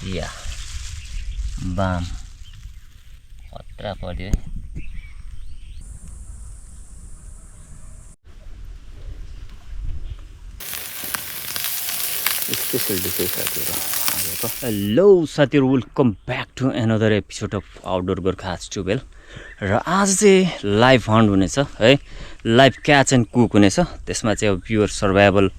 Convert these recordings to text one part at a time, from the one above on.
या बाम खतरा पर्यो है। स्पेशल डिस है साथीहरु आजको। हेलो साथीहरु, welcome back to another episode of outdoor Gorkha Tubel. र आज चाहिँ लाइभ हन्ट हुनेछ है, लाइभ क्याच एन्ड कुक हुनेछ। त्यसमा चाहिँ अब प्योर सर्भाइभल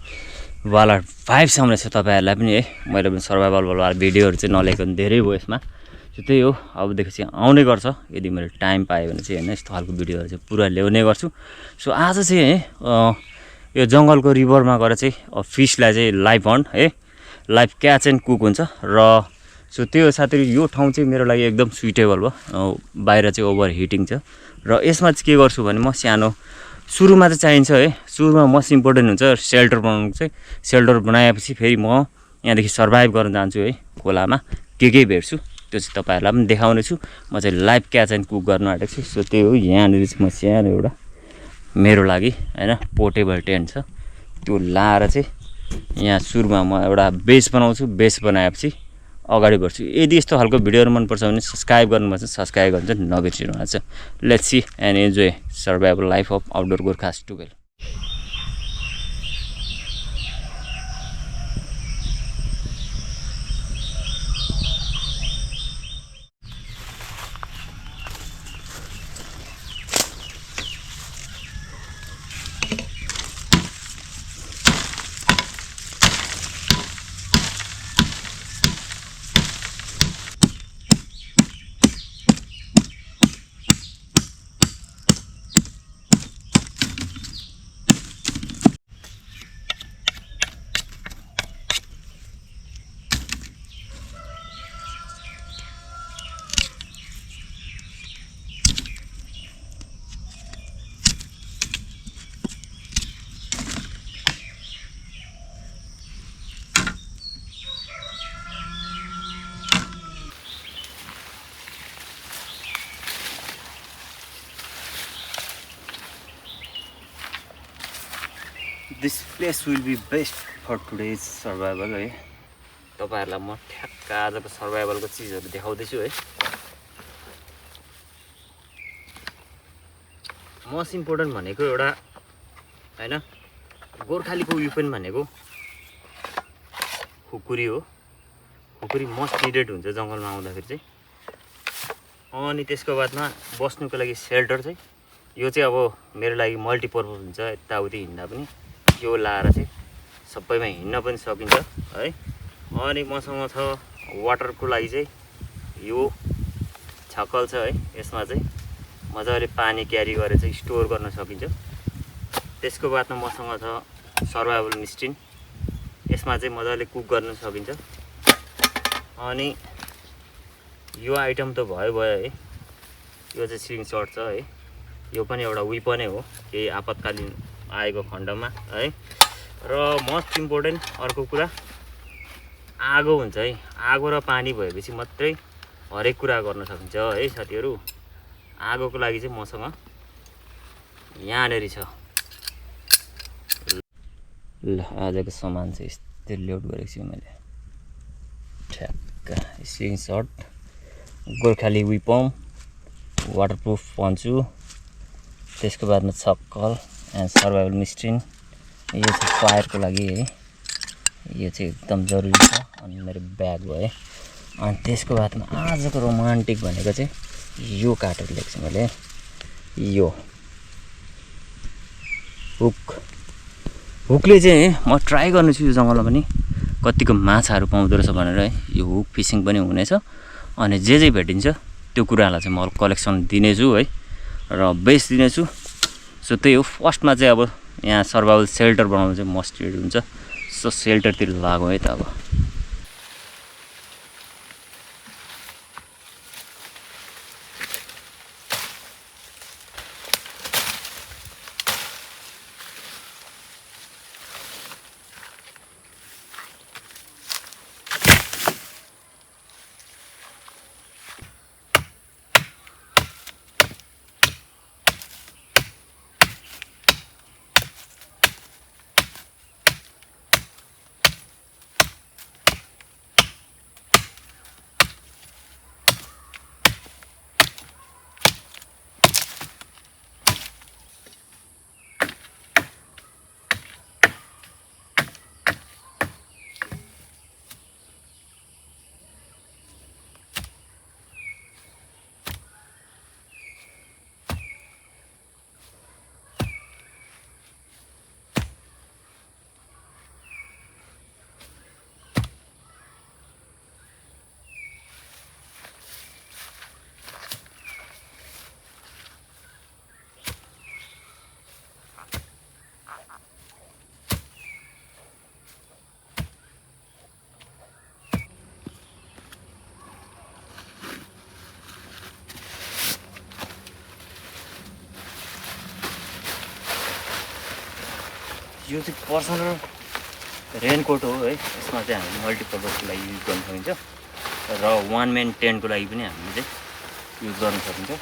वाला भाइब्स आउनेछ तपाईहरुलाई पनि है। मैले पनि सर्भाइभल वाला भिडियोहरु चाहिँ नलेको धेरै भयो यसमा। त्यही हो, अबदेखि चाहिँ आउने गर्छ यदि मैले टाइम पाएँ भने चाहिँ हैन, यस्तो खालको भिडियोहरु चाहिँ पुरा ल्याउने गर्छु। सो आज चाहिँ है यो जंगलको रिभरमा गएर चाहिँ फिशलाई चाहिँ लाइभ हन्ट है, लाइभ क्याच एन्ड कुक हुन्छ। र सो त्यो साथीहरु यो ठाउँ चाहिँ मेरो लागि एकदम सुइटेबल भयो। बाहिर चाहिँ ओभर हिटिङ छ र यसमा चाहिँ के गर्छु भने म सानो सुरुमा चाहिँ चाहिन्छ है, सुरुमा मोस्ट इम्पोर्टेन्ट हुन्छ सेल्टर बनाउनु चाहिँ। सेल्टर बनाएपछि फेरि म यहाँदेखि सर्भाइभ गर्न जान्छु है खोलामा, के भेट्छु त्यो चाहिँ तपाईहरुलाई पनि देखाउने छु। म चाहिँ लाइभ क्याच एन्ड कुक गर्न आँटेको छु। सो त्यही हो, यहाँनिर चाहिँ म सानो एउटा मेरो लागि हैन पोर्टेबल टेन्ट छ, त्यो लाएर चाहिँ यहाँ सुरुमा म एउटा बेस बनाउँछु। बेस बनाएपछि अगाडि बढ्छु। यदि यस्तो खालको भिडियोहरु मन पर्छ भने सब्स्क्राइब गर्नुपर्छ, सब्स्क्राइब गर्न चाहिँ नबिर्सिनुहोला। Let's see and enjoy survival life of outdoor Gorkha Tubel. This place will be best for today's survival है। तपाईहरुलाई म ठ्याक्क आजको सर्भाइभलको चीजहरु देखाउँदैछु है। मोस्ट इम्पोर्टेन्ट भनेको एउटा हैन गोर्खालीको वेपन भनेको खुकुरी हो। खुकुरी मोस्ट निडेड हुन्छ जंगलमा आउँदाखेरि चाहिँ। अनि त्यसको बादमा बस्नुको लागि सेल्टर चाहिँ यो चाहिँ अब मेरो लागि मल्टिपर्पज हुन्छ। यताउति हिँड्दा पनि यो लाएर चाहिँ सबैमा हिँड्न पनि सकिन्छ है। अनि मसँग छ वाटरको लागि चाहिँ यो छकल छ है। यसमा चाहिँ मजाले पानी क्यारी गरेर चाहिँ स्टोर गर्न सकिन्छ। त्यसको बादमा मसँग छ सर्भाइभल मिस्टिन, यसमा चाहिँ मजाले कुक गर्न सकिन्छ। अनि यो आइटम त भयो है। यो चाहिँ स्लिङ सर्ट छ है, यो पनि एउटा वेपनै हो केही आपतकालीन आएको खण्डमा है। र मोस्ट इम्पोर्टेन्ट अर्को कुरा आगो हुन्छ है। आगो र पानी भएपछि मात्रै हरेक कुरा गर्न सकिन्छ है साथीहरु। आगोको लागि चाहिँ मसँग यहाँनेरि छ। ल आजको सामान चाहिँ यस्तै लोड गरेको छु मैले। ठ्याक्क sling shirt, Gorkhali weapon, waterproof poncho, त्यसको बादमा छक्कल एन्ड सर्भाइभल मिस्ट्रिन। यो चाहिँ फायरको लागि है, यो चाहिँ एकदम जरुरी छ। अनि मेरो ब्याग भयो है। अनि त्यसको बादमा आजको रोमान्टिक भनेको चाहिँ यो काटेर ल्याएको छु मैले। यो हुक, हुकले चाहिँ म ट्राई गर्नेछु यो जंगलमा पनि कतिको माछाहरू पाउँदो रहेछ भनेर है। यो हुक फिसिङ पनि हुनेछ। अनि जे भेटिन्छ त्यो कुरालाई चाहिँ म कलेक्सन दिनेछु है र बेच दिनेछु। सो त्यही हो, फर्स्टमा चाहिँ अब यहाँ सर्भाइभल सेल्टर बनाउनु चाहिँ मस्ट निड हुन्छ। सो सेल्टरतिर लागौँ है त अब। यो चाहिँ पर्सनल रेनकोट हो है। यसमा चाहिँ हामीले मल्टिपर्पजको लागि युज गर्न सकिन्छ र वान म्यान टेन्टको लागि पनि हामीले चाहिँ युज गर्न सकिन्छ।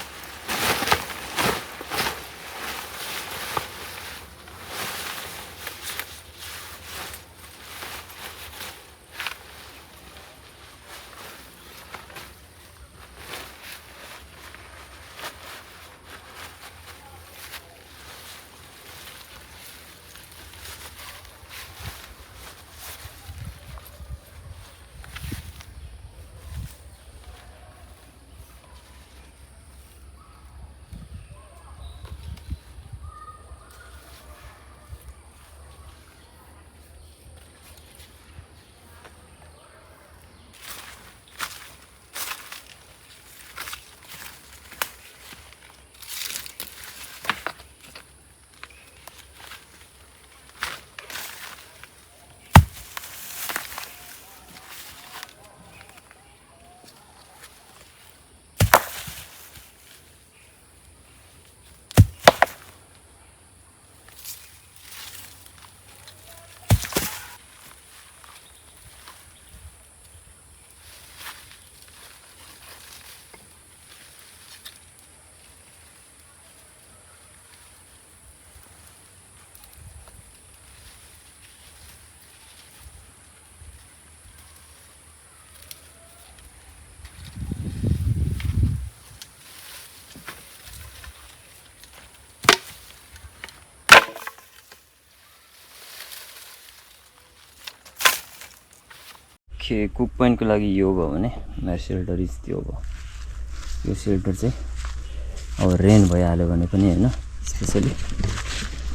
कुक पोइन्टको लागि यो भयो भने मेरो सेल्टर इज त्यो भयो। यो सेल्टर चाहिँ अब रेन भइहाल्यो भने पनि होइन स्पेसली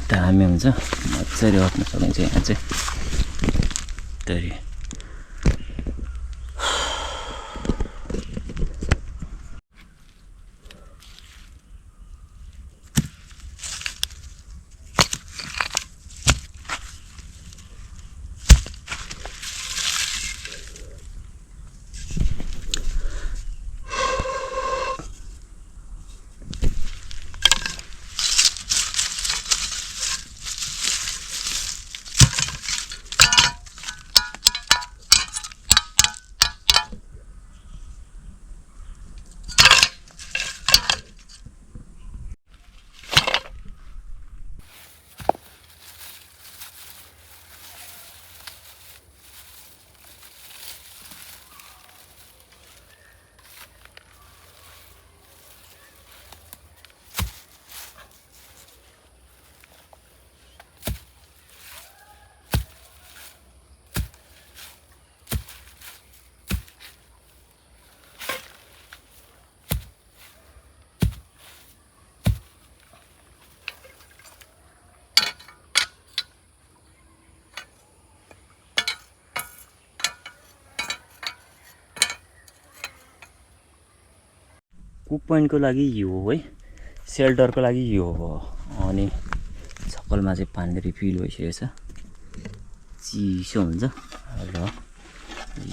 दामी हुन्छ, मजाले अट्न सकिन्छ यहाँ चाहिँ। त्यही कुक पोइन्टको लागि यो हो है, सेल्टरको लागि यो हो। अनि छक्कलमा चाहिँ पानी रिफिल भइसकेको छ, चिसो हुन्छ र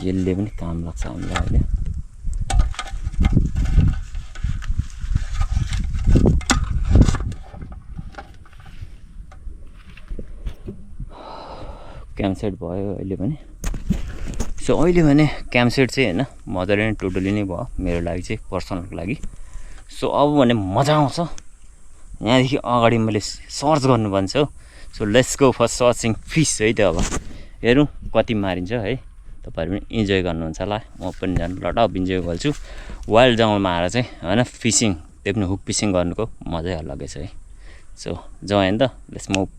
यसले पनि काम लाग्छ हामीलाई अहिले। क्याम्पसाइट भयो अहिले भने। सो अहिले भने क्याम्पसाइट चाहिँ होइन मजाले नै टोटली नै भयो मेरो लागि चाहिँ, पर्सनलको लागि। सो अब भने मजा आउँछ। यहाँदेखि अगाडि मैले सर्च गर्नु भन्छ हौ। So let's go for searching fish है त। अब हेरौँ कति मारिन्छ है, तपाईँहरू पनि इन्जोय गर्नुहुन्छ होला, म पनि झन् लटअप इन्जोय गर्छु वाइल्ड जङ्गलमा आएर चाहिँ होइन। फिसिङ त्यो पनि हुक फिसिङ गर्नुको मजै अलगै छ है। सो जाउँ होइन त, लेट्स मुभ।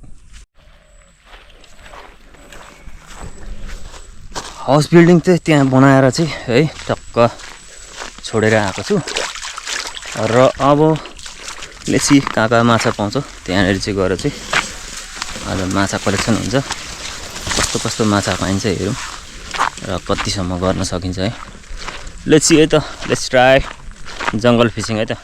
हाउस बिल्डिङ चाहिँ त्यहाँ बनाएर चाहिँ है टक्क छोडेर आएको छु र अब लेसी कहाँ कहाँ माछा पाउँछ त्यहाँनिर चाहिँ गएर चाहिँ आज माछा कलेक्सन हुन्छ। कस्तो कस्तो माछा पाइन्छ हेरौँ र कतिसम्म गर्न सकिन्छ है। लेट्स है त, लेट्स ट्राई जङ्गल फिसिङ है त।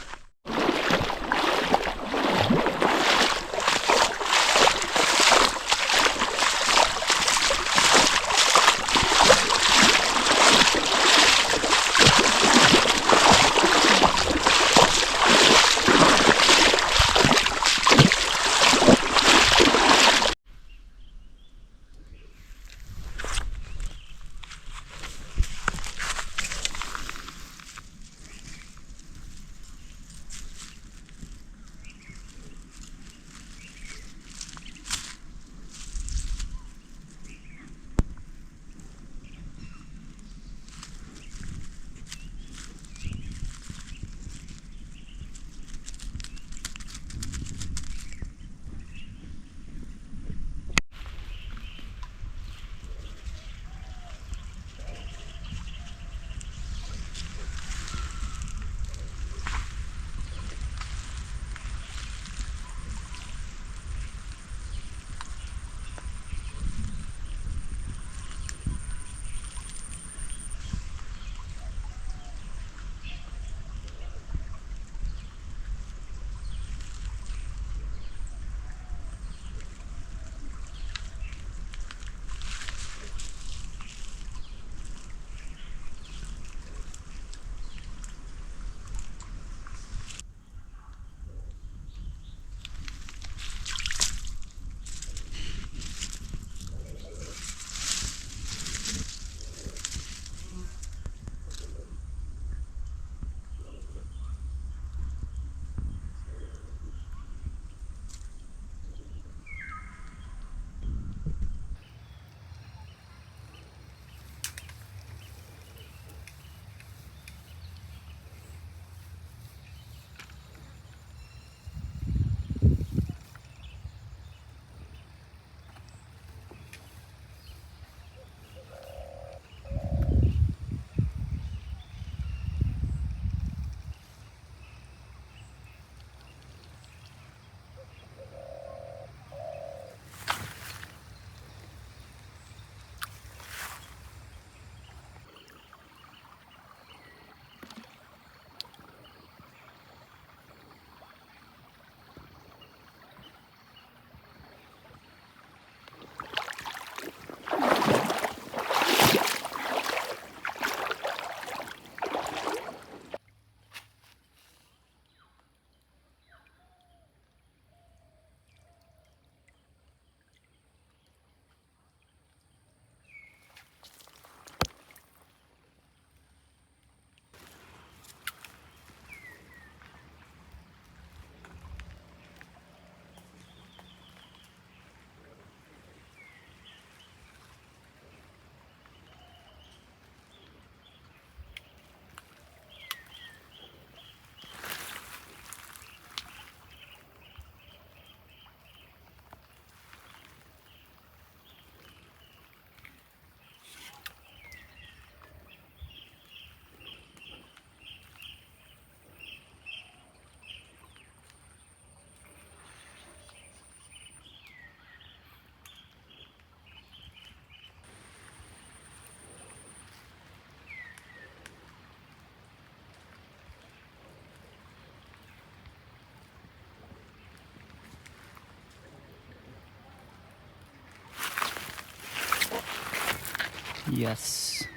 Yes,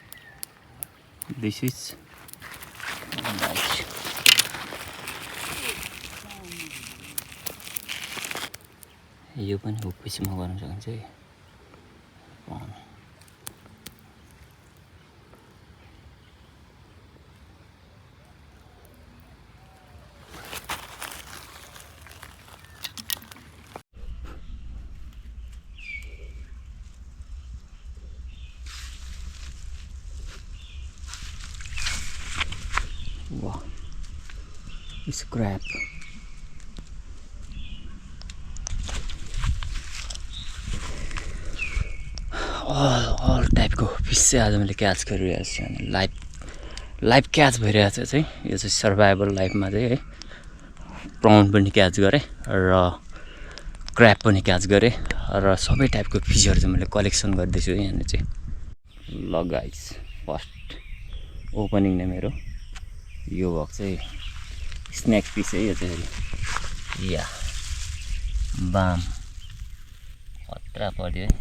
this is nice. यो पनि हुप्पीसम्म गर्न सकिन्छ है। Wow, it's crab. all टाइपको फिस चाहिँ आज मैले क्याच गरिरहेको छु अनि लाइभ क्याच भइरहेको छ चाहिँ यो चाहिँ सर्भाइभल लाइफमा चाहिँ है। प्राउन पनि क्याच गरेँ र क्र्याब पनि क्याच गरेँ र सबै टाइपको फिसहरू चाहिँ मैले कलेक्सन गर्दैछु है यहाँनिर चाहिँ। ल गाइस, फर्स्ट ओपनिङ नै मेरो यो भएको चाहिँ स्न्याक पिस है यो चाहिँ। या बाम खतरा पर्यो है।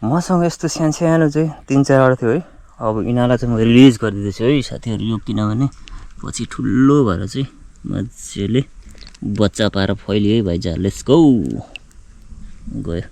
मसँग यस्तो सानो चाहिँ 3-4वटा थियो है। अब यिनीहरूलाई चाहिँ म रिलिज गरिदिँदैछु है साथीहरू। यो किनभने पछि ठुलो भएर चाहिँ मजाले बच्चा पाएर फैलियो है भाइजा। Let's go. गयो।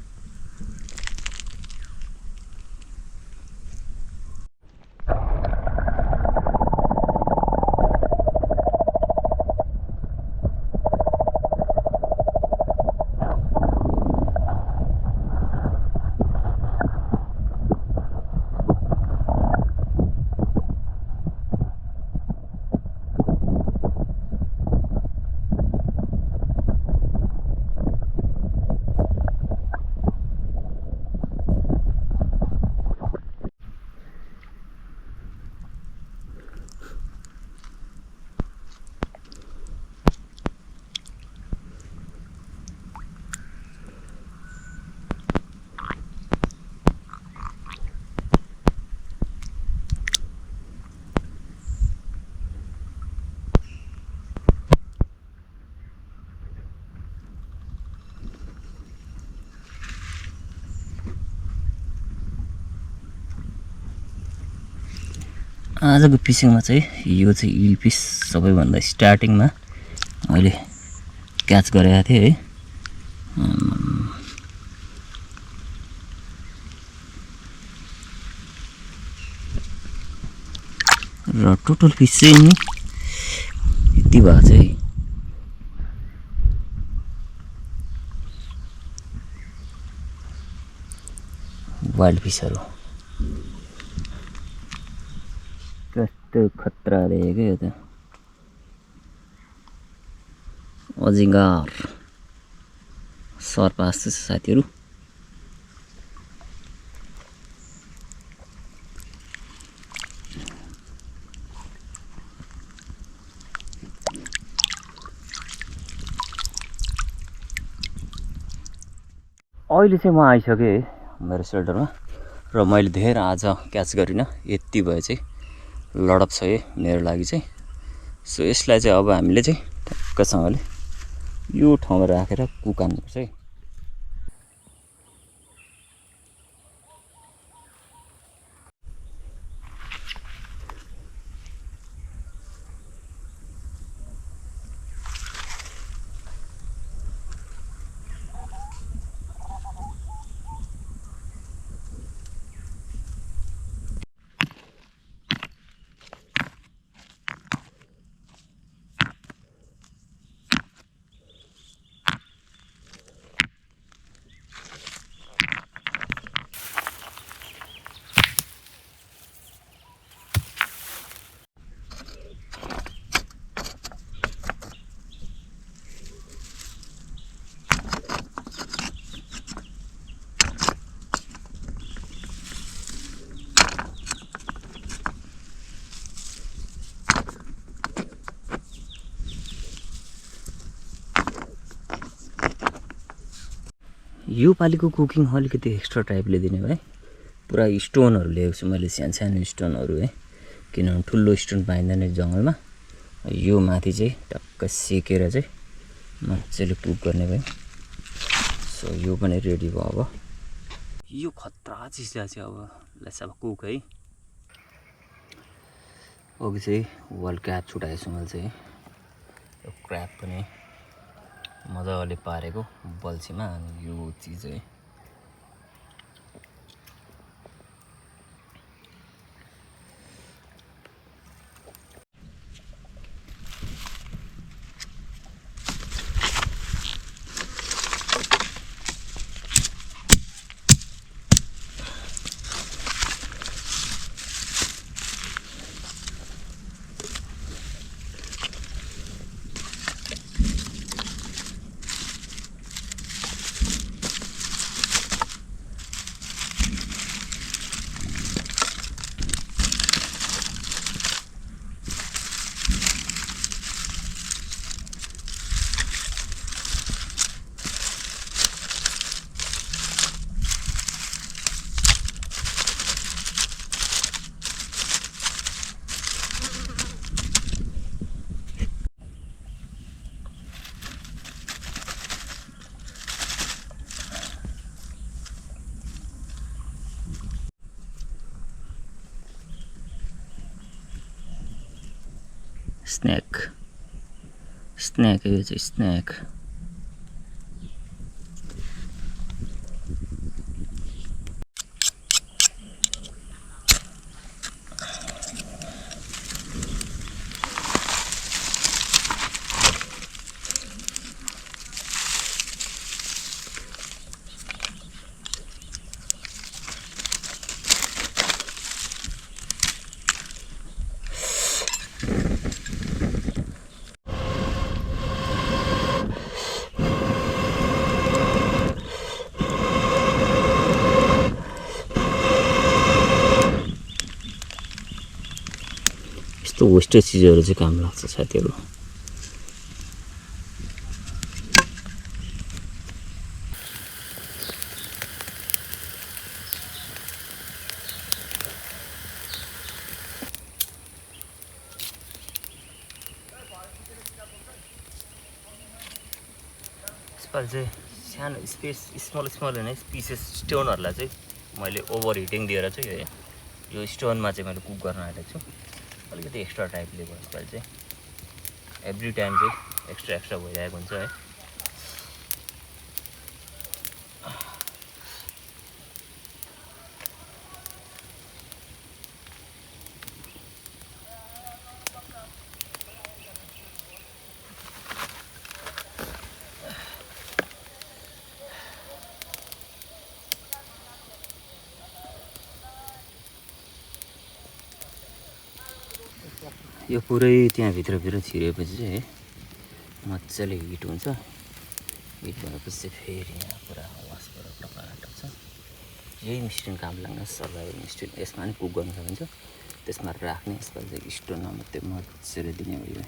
आजको फिसिङमा चाहिँ यो चाहिँ इल फिस सबैभन्दा स्टार्टिङमा मैले क्याच गरेको थिएँ है। र टोटल फिस चाहिँ नि यति भएको चाहिँ वाइल्ड फिसहरू कस्तो खतरा देखेको यो त। अजिङ्गर सर्प जस्तो छ साथीहरू। अहिले चाहिँ म आइसकेँ मेरो सेल्टरमा र मैले धेरै आज क्याच गरिनँ। यति भयो चाहिँ लडअप छ है मेरो लागि चाहिँ। सो यसलाई चाहिँ अब हामीले चाहिँ टक्कसँगले यो ठाउँमा राखेर कुकाल्नुपर्छ है। यो पालिको कुकिङ अलिकति एक्स्ट्रा टाइपले दिने भाइ पुरा स्टोनहरू ल्याएको छु मैले सानो सानो स्टोनहरू है किनभने ठुलो स्टोन पाइँदैन जङ्गलमा यो माथि चाहिँ टक्क सेकेर चाहिँ मजाले कुक गर्ने भाइ सो यो पनि रेडी भयो अब यो खतरा चिज चाहिँ अब लेट्स अब कुक है अघि चाहिँ वाइल्ड क्र्याब छुटाएको छु मैले चाहिँ यो क्र्याब पनि मजाले पारेको बल्छीमा अनि यो चिज है स्नैक है यो चाहिँ स्नैक यस्तो वेस्टेज चिजहरू चाहिँ काम लाग्छ साथीहरू यसपालि चाहिँ सानो स्मल होइन पिसेस स्टोनहरूलाई चाहिँ मैले ओभर हिटिङ दिएर चाहिँ यो स्टोनमा चाहिँ मैले कुक गर्न आँटेको छु अलिकति एक्स्ट्रा टाइपले भयो यसपालि चाहिँ एभ्री टाइम चाहिँ एक्स्ट्रा भइरहेको हुन्छ है यो पुरै त्यहाँ भित्र छिरेपछि चाहिँ है मजाले हिट हुन्छ हिट भएपछि चाहिँ फेरि यहाँ पुरा वासबाट टक्क छ यही मिस्टिन काम लाग्ने सर्भाइभल मिस्टिन यसमा पनि कुक गर्न सकिन्छ त्यसमा राख्ने यसपालि चाहिँ स्टोनमा मात्रै मजाले दिने हो यो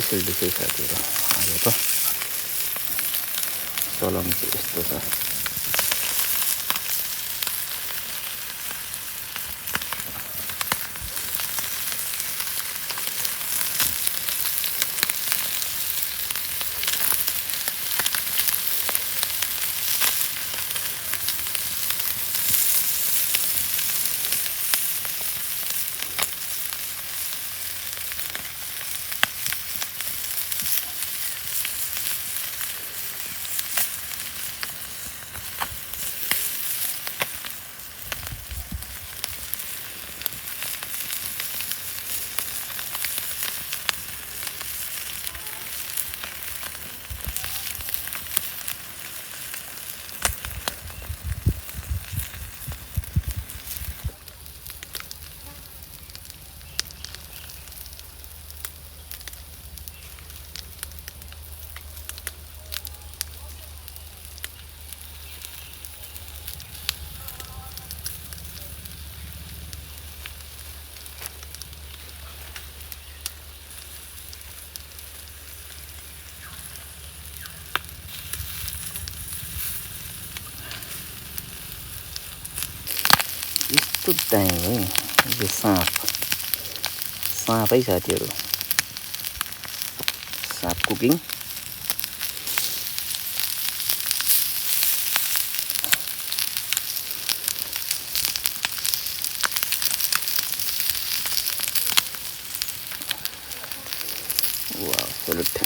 डिसै साथीहरू आज त चलन चाहिँ यस्तो छ। यस्तो दामी है यो साँपै साथीहरू, साँप कुकिङ। वाह सल्युट।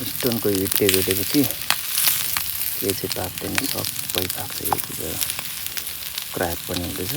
स्टोनको हिटले भेटेपछि के चाहिँ पाक्दैन, सबै पाक्छ। यो चाहिँ क्र्याक पनि हुँदैछ।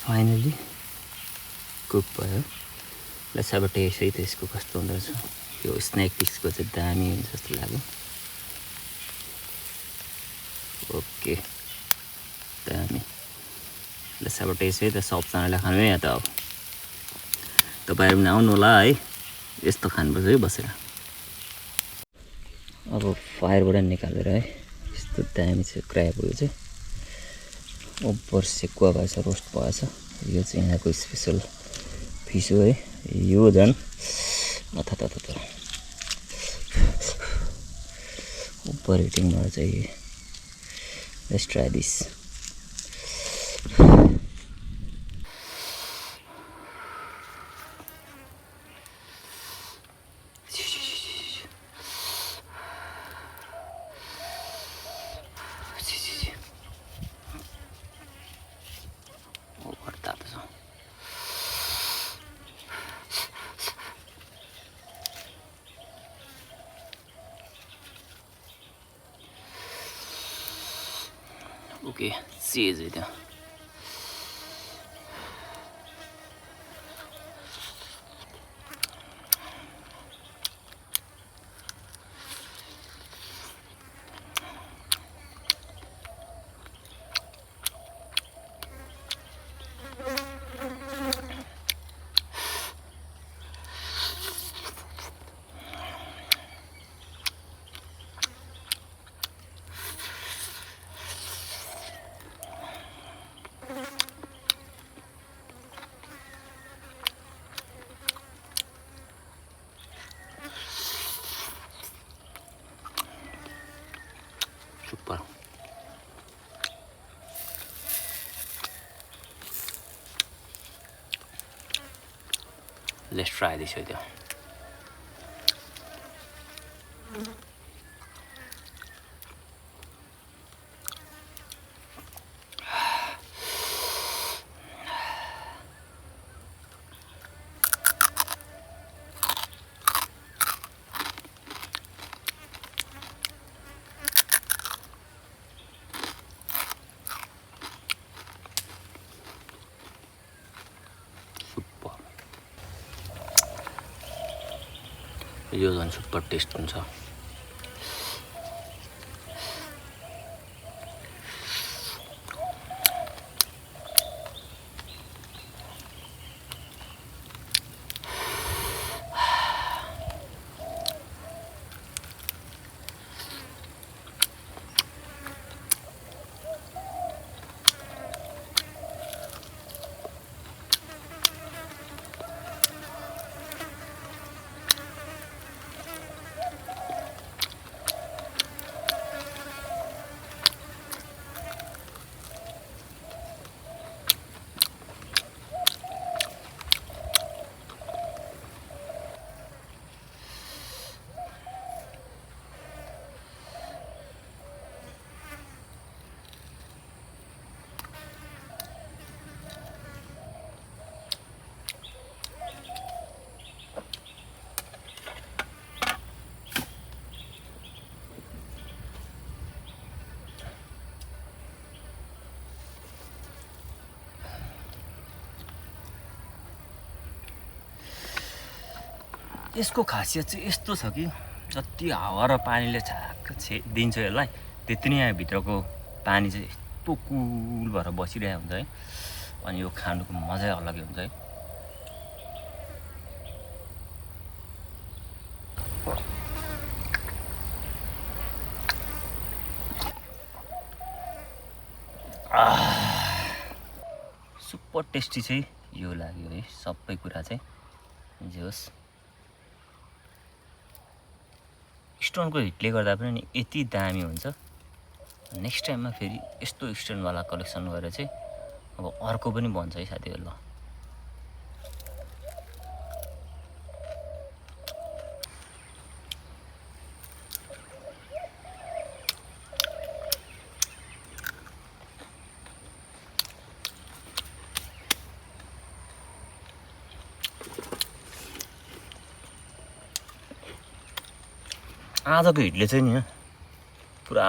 फाइनली कुक भयो। लेट्स अब टेस्ट है त यसको कस्तो हुँदो रहेछ। यो स्न्याक पिक्सको चाहिँ दामी हुन्छ जस्तो लाग्यो। ओके दामी। लेट्स अब टेस्ट है त, सबजनाले खानु है या त अब तपाईँहरू पनि आउनु होला है, यस्तो खानुपर्छ है बसेर। अब फायरबाट निकालेर है, यस्तो दामी छ क्र्याब उयो चाहिँ। ओभर सेकुवा भएछ, रोस्ट भएछ। यो चाहिँ यहाँको स्पेसल फिस हो है। यो झन् अथात ओभर हिटिङ भएर चाहिँ। Let's try this. ओके चीज है त्यहाँ। Let's try this with you. यो झन् सुपर टेस्ट हुन्छ यसको खासियत चाहिँ यस्तो छ कि जति हावा र पानीले छ्याक्क दिन्छ यसलाई त्यति नै भित्रको पानी चाहिँ यस्तो कुल भएर बसिरहेको हुन्छ है अनि यो खानुको मजै अलगै हुन्छ है सुपर टेस्टी चाहिँ यो लाग्यो है सबै कुरा चाहिँ जे होस् स्टोनको हिटले गर्दा पनि नि यति दामी हुन्छ नेक्स्ट टाइममा फेरि यस्तो स्टोनवाला कलेक्सन गरेर चाहिँ अब अर्को पनि बन्छ है साथीहरु ल आजको हिटले चाहिँ नि पुरा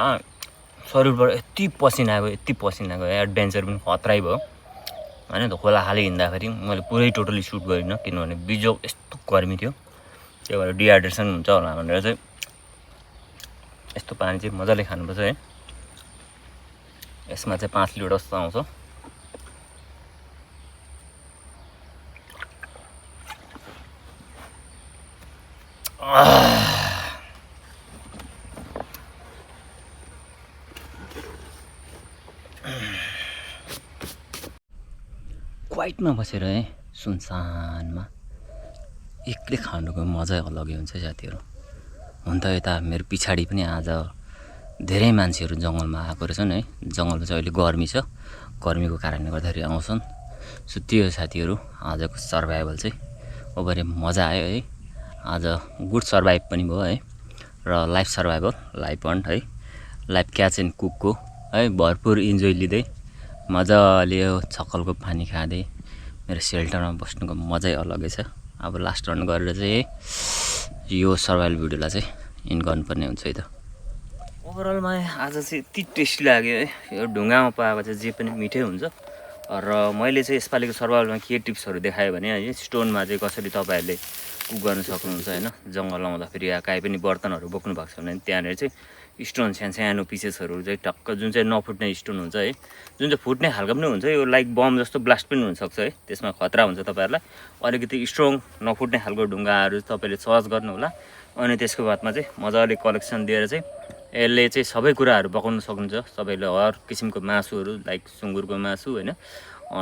शरीरबाट यति पसिना आएको एडभेन्चर पनि खतरै भयो हैन त खोला खाली हिँड्दाखेरि मैले पुरै टोटली सुट गरिन किनभने बिजोग यस्तो गर्मी थियो त्यही भएर डिहाइड्रेसन हुन्छ होला भनेर चाहिँ यस्तो पानी चाहिँ मजाले खानुपर्छ है यसमा चाहिँ 5 लिटर जस्तो आउँछ क्वाइटमा बसेर है सुनसानमा एक्लै खानुको मजै अलगै हुन्छ साथीहरु हुन त यता मेरो पिछाडी पनि आज धेरै मान्छेहरु जंगलमा आएको रहेछन् है जंगलमा चाहिँ अहिले गर्मी छ गर्मीको कारणले गर्दाखेरि आउँछन् सो त्यो साथीहरु आजको सर्भाइभल चाहिँ ओभरै मजा आयो है आज गुड सर्भाइभ पनि भयो है र लाइफ सर्भाइभल लाइफ हन्ट है लाइफ क्याच एन्ड कुकको है भरपुर इन्जोय लिँदै मजाले छक्कलको पानी खाँदै मेरो सेल्टरमा बस्नुको मजै अलगै छ अब लास्ट रन गरेर चाहिँ यो सर्भाइभल भिडियोलाई चाहिँ इन गर्नुपर्ने हुन्छ है त ओभरअलमा आज चाहिँ यति टेस्टी लाग्यो है यो ढुङ्गामा पाएको चाहिँ जे पनि मिठै हुन्छ र मैले चाहिँ यसपालिको सर्भाइभलमा के टिप्सहरु देखाएँ भने है स्टोनमा चाहिँ कसरी तपाईहरुले कुक गर्न सक्नुहुन्छ हैन जंगल आउँदाखेरि या काई पनि बर्तनहरु बोक्नु भएको छ भने त्यहाँनेर चाहिँ स्टोन सानो पिसेसहरु चाहिँ टक्क जुन चाहिँ नफुट्ने स्टोन हुन्छ है जुन चाहिँ फुट्ने खालको पनि हुन्छ यो लाइक बम जस्तो ब्लास्ट पनि हुन सक्छ है त्यसमा खतरा हुन्छ तपाईहरुलाई अलिकति स्ट्रङ नफुट्ने खालको ढुङ्गाहरु तपाईले सर्च गर्नु होला अनि त्यसको बादमा चाहिँ मजाले कलेक्सन दिएर चाहिँ यसले चाहिँ सबै कुराहरु पकाउन सक्नुहुन्छ तपाईले हर किसिमको मासुहरु लाइक सुँगुरको मासु हैन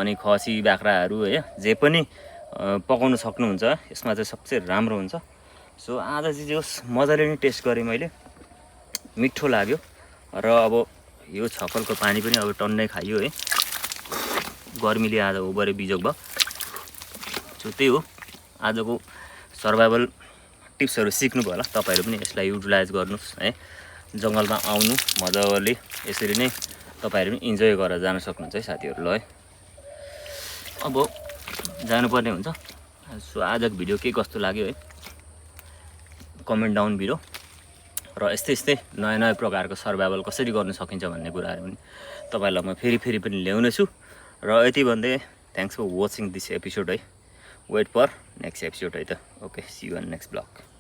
अनि खसी बाख्राहरु है जे पनि पकाउन सक्नुहुन्छ यसमा चाहिँ सबसे राम्रो हुन्छ सो आज चाहिँ जस मजाले नै टेस्ट गरे मैले मिठो लाग्यो र अब यो छकलको पानी पनि अब टन्नै खाइयो है गर्मीले आज ओभरै बिजोग भयो सो त्यही हो आजको सर्भाइभल टिप्सहरू सिक्नुभयो होला। तपाईँहरू पनि यसलाई युटिलाइज गर्नुहोस् है। जङ्गलमा आउनु मजाले यसरी नै तपाईँहरू पनि इन्जोय गरेर जान सक्नुहुन्छ है साथीहरू। ल है अब जानुपर्ने हुन्छ। सो आजको भिडियो के कस्तो लाग्यो है कमेन्ट डाउन बिलो। र यस्तै नयाँ नयाँ प्रकारको सर्भाइभल कसरी गर्न सकिन्छ भन्ने कुराहरू पनि तपाईँहरूलाई म फेरि पनि ल्याउने छु। र यति भन्दै thanks for watching this episode है। वेट फर नेक्स्ट एपिसोड है त। Okay see you in next blog.